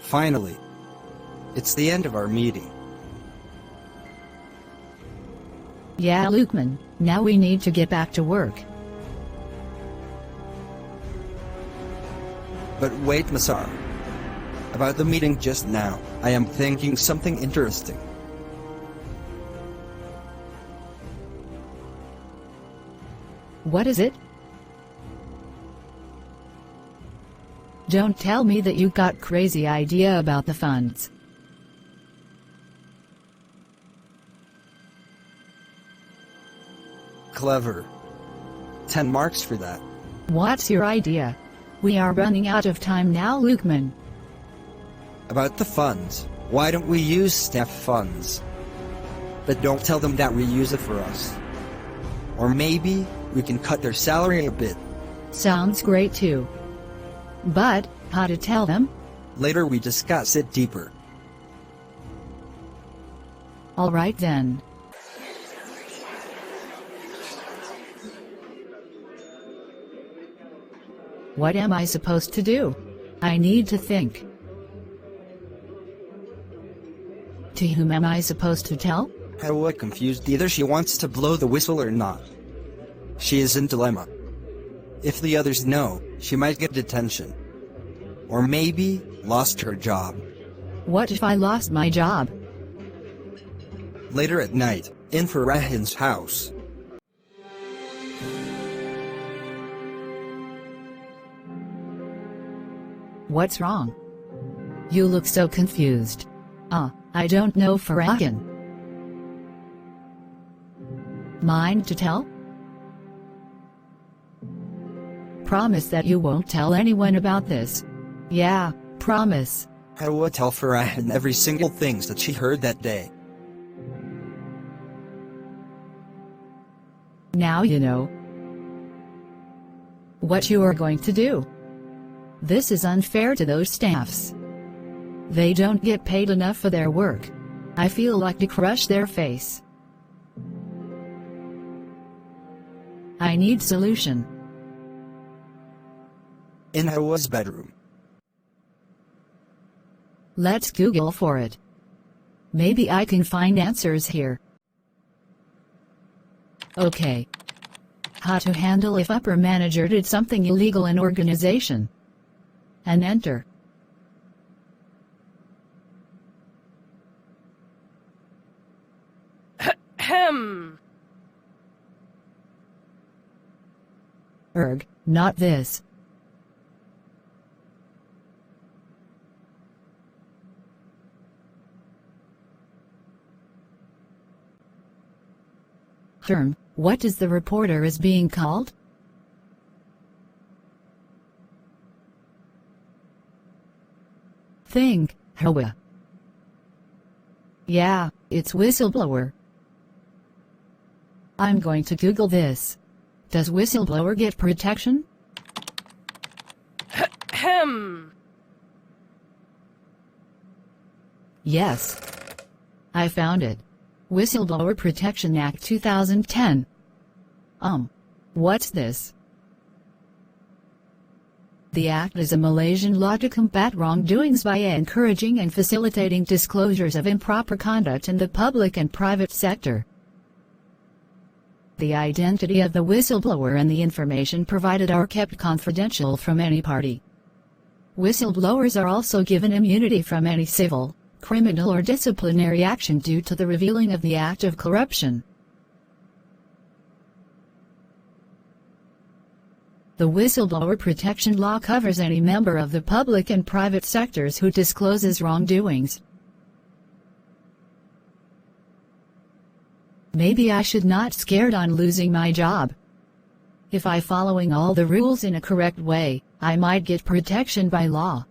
Finally, it's the end of our meeting. Yeah, Lukeman, now we need to get back to work. But wait, Masar. About the meeting just now, I am thinking something interesting. What is it? Don't tell me that you got crazy idea about the funds. Clever. 10 marks for that. What's your idea? We are running out of time now, Lukeman. About the funds, why don't we use staff funds? But don't tell them that we use it for us. Or maybe we can cut their salary a bit. Sounds great too. But, how to tell them? Later we discuss it deeper. Alright then. What am I supposed to do? I need to think. To whom am I supposed to tell? Hawa confused, either she wants to blow the whistle or not. She is in dilemma. If the others know, she might get detention. Or maybe, lost her job. What if I lost my job? Later at night, in Farahin's house. What's wrong? You look so confused. I don't know Farahin. Mind to tell? Promise that you won't tell anyone about this. Yeah, promise. Hawa tell Farahin every single things that she heard that day. Now you know what you are going to do. This is unfair to those staffs. They don't get paid enough for their work. I feel like to crush their face. I need solution. In Hawa's bedroom. Let's Google for it. Maybe I can find answers here. Okay. How to handle if upper manager did something illegal in organization. And enter. Ahem. Not this. What is the reporter is being called? Think, Hawa. Yeah, it's whistleblower. I'm going to Google this. Does whistleblower get protection? Ahem. Yes. I found it. Whistleblower Protection Act 2010. What's this? The act is a Malaysian law to combat wrongdoings by encouraging and facilitating disclosures of improper conduct in the public and private sector. The identity of the whistleblower and the information provided are kept confidential from any party. Whistleblowers are also given immunity from any civil, criminal or disciplinary action due to the revealing of the act of corruption. The Whistleblower Protection Law covers any member of the public and private sectors who discloses wrongdoings. Maybe I should not scared on losing my job. If I following all the rules in a correct way, I might get protection by law.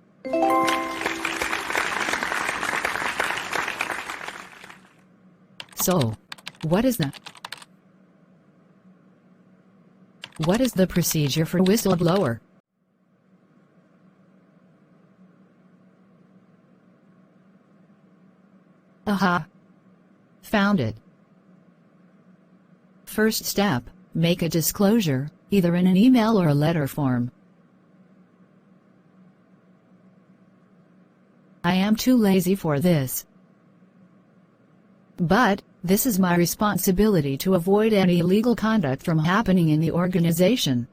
So, what is the procedure for whistleblower? Aha! Found it. First step, make a disclosure, either in an email or a letter form. I am too lazy for this. But, this is my responsibility to avoid any illegal conduct from happening in the organization.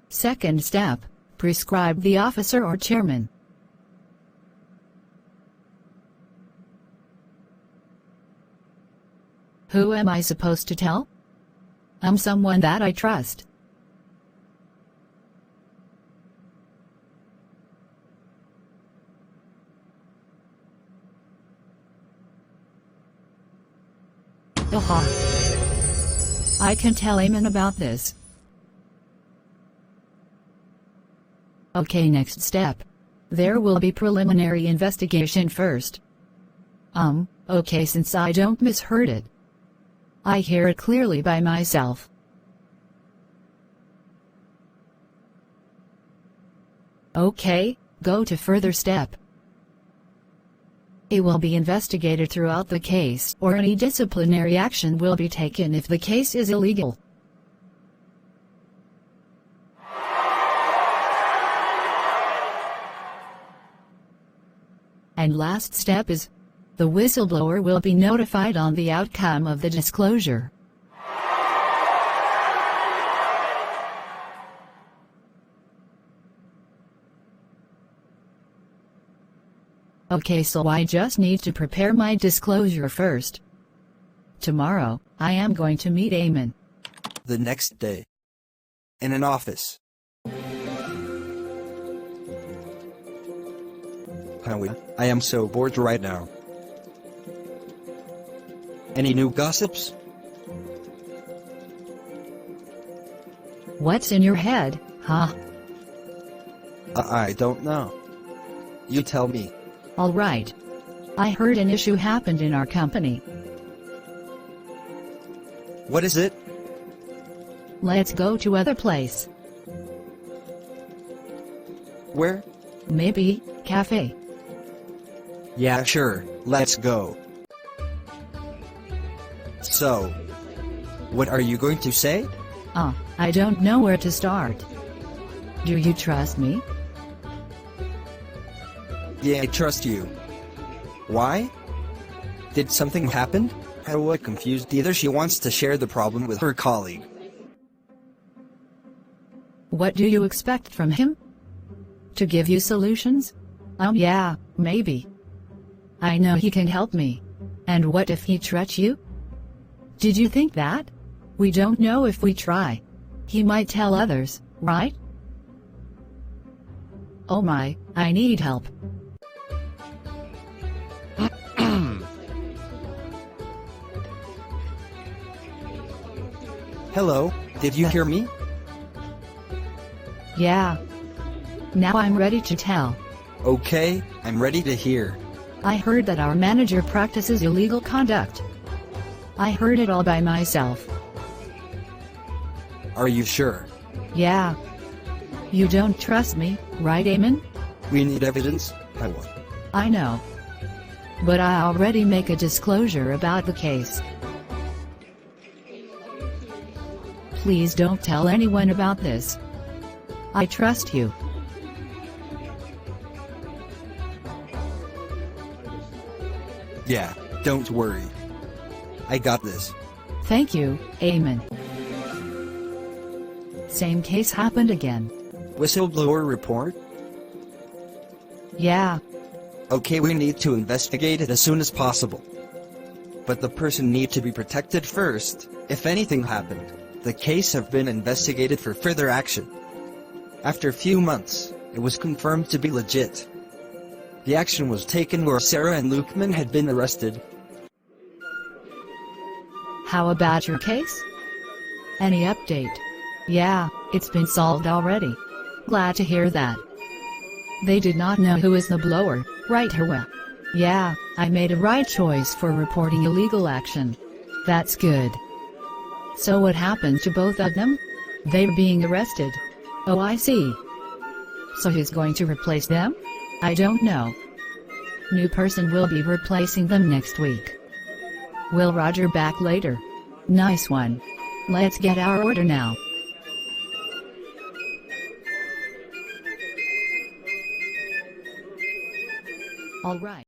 Second step, prescribe the officer or chairman. Who am I supposed to tell? I'm someone that I trust. Aha. I can tell Eamon about this. Okay, next step. There will be preliminary investigation first. Okay, since I don't misheard it. I hear it clearly by myself. Okay, go to further step. It will be investigated throughout the case, or any disciplinary action will be taken if the case is illegal. And last step is, the whistleblower will be notified on the outcome of the disclosure. Okay, so I just need to prepare my disclosure first. Tomorrow, I am going to meet Eamon. The next day. In an office. Howie, I am so bored right now. Any new gossips? What's in your head, huh? I don't know. You tell me. Alright. I heard an issue happened in our company. What is it? Let's go to other place. Where? Maybe, cafe. Yeah, sure, let's go. So, what are you going to say? I don't know where to start. Do you trust me? Yeah, I trust you. Why? Did something happen? How confused. Either she wants to share the problem with her colleague. What do you expect from him? To give you solutions? Yeah, maybe. I know he can help me. And what if he trusts you? Did you think that? We don't know if we try. He might tell others, right? Oh my, I need help. Hello, did you hear me? Yeah. Now I'm ready to tell. Okay, I'm ready to hear. I heard that our manager practices illegal conduct. I heard it all by myself. Are you sure? Yeah. You don't trust me, right, Eamon? We need evidence, Howie. I know. But I already make a disclosure about the case. Please don't tell anyone about this. I trust you. Yeah, don't worry. I got this. Thank you, Eamon. Same case happened again. Whistleblower report? Yeah. Okay, we need to investigate it as soon as possible. But the person need to be protected first, if anything happened. The case have been investigated for further action. After a few months, it was confirmed to be legit. The action was taken where Sarah and Lukeman had been arrested. How about your case? Any update? Yeah, it's been solved already. Glad to hear that. They did not know who is the blower, right, Hawa? Yeah, I made a right choice for reporting illegal action. That's good. So what happened to both of them? They're being arrested. Oh, I see. So who's going to replace them? I don't know. New person will be replacing them next week. Will Roger back later? Nice one. Let's get our order now. Alright.